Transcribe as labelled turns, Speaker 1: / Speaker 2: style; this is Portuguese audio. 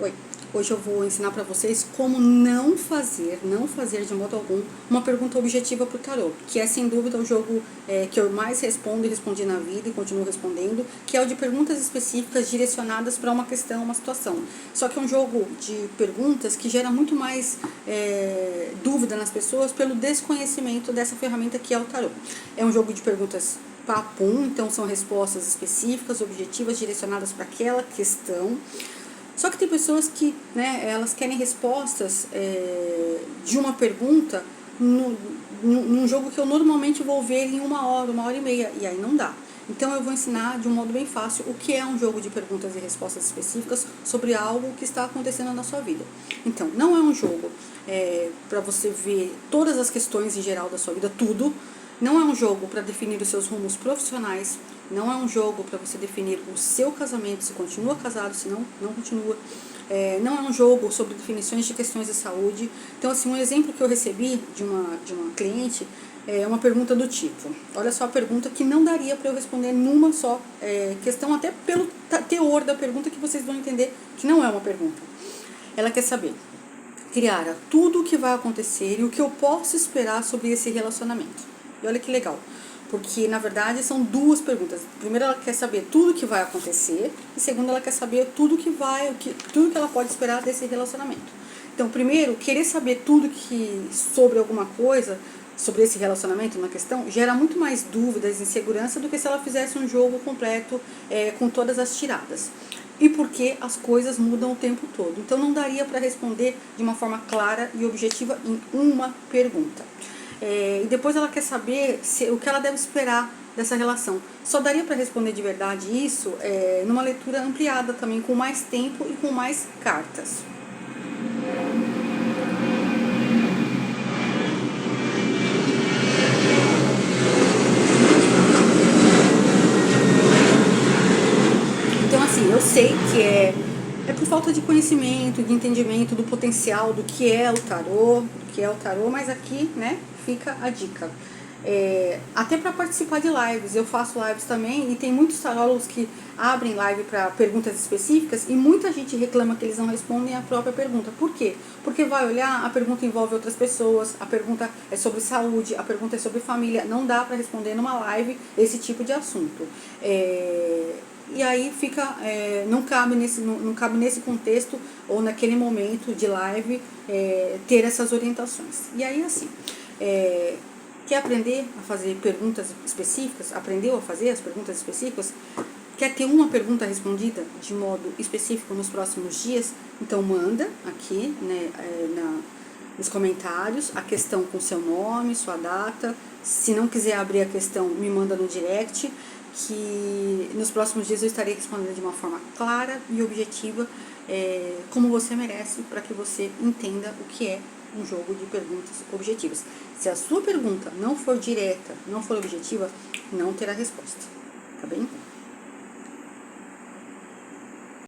Speaker 1: Oi, hoje eu vou ensinar para vocês como não fazer de modo algum uma pergunta objetiva para o tarô, que é sem dúvida o jogo que eu mais respondo e respondi na vida e continuo respondendo, que é o de perguntas específicas direcionadas para uma questão, uma situação. Só que é um jogo de perguntas que gera muito mais dúvida nas pessoas pelo desconhecimento dessa ferramenta que é o tarô. É um jogo de perguntas papum, então são respostas específicas, objetivas, direcionadas para aquela questão. Só que tem pessoas que, elas querem respostas de uma pergunta num jogo que eu normalmente vou ver em 1 hora e meia, e aí não dá. Então eu vou ensinar de um modo bem fácil o que é um jogo de perguntas e respostas específicas sobre algo que está acontecendo na sua vida. Então, não é um jogo para você ver todas as questões em geral da sua vida, tudo. Não é um jogo para definir os seus rumos profissionais, não é um jogo para você definir o seu casamento, se continua casado, se não continua. Não é um jogo sobre definições de questões de saúde. Então, assim, um exemplo que eu recebi de uma cliente é uma pergunta do tipo, olha só a pergunta que não daria para eu responder numa só questão, até pelo teor da pergunta que vocês vão entender que não é uma pergunta. Ela quer saber, Criara, tudo o que vai acontecer e o que eu posso esperar sobre esse relacionamento. E olha que legal, porque na verdade são duas perguntas. Primeiro, ela quer saber tudo o que vai acontecer, e segundo, ela quer saber tudo que ela pode esperar desse relacionamento. Então, primeiro, querer saber tudo sobre alguma coisa, sobre esse relacionamento, uma questão, gera muito mais dúvidas e insegurança do que se ela fizesse um jogo completo com todas as tiradas. E porque as coisas mudam o tempo todo. Então não daria para responder de uma forma clara e objetiva em uma pergunta. E depois ela quer saber o que ela deve esperar dessa relação. Só daria para responder de verdade isso numa leitura ampliada também, com mais tempo e com mais cartas. Então, assim, eu sei que é por falta de conhecimento, de entendimento do potencial do que é o tarô, mas aqui, fica a dica. Até para participar de lives, eu faço lives também, e tem muitos tarólogos que abrem live para perguntas específicas, e muita gente reclama que eles não respondem a própria pergunta. Por quê? Porque vai olhar, a pergunta envolve outras pessoas, a pergunta é sobre saúde, a pergunta é sobre família, não dá para responder numa live esse tipo de assunto. E aí não cabe nesse contexto ou naquele momento de live ter essas orientações. E aí, assim, quer aprender a fazer perguntas específicas? Aprendeu a fazer as perguntas específicas? Quer ter uma pergunta respondida de modo específico nos próximos dias? Então manda aqui nos comentários a questão com seu nome, sua data. Se não quiser abrir a questão, me manda no direct, que nos próximos dias eu estarei respondendo de uma forma clara e objetiva, como você merece, para que você entenda o que é um jogo de perguntas objetivas. Se a sua pergunta não for direta, não for objetiva, não terá resposta, tá bem?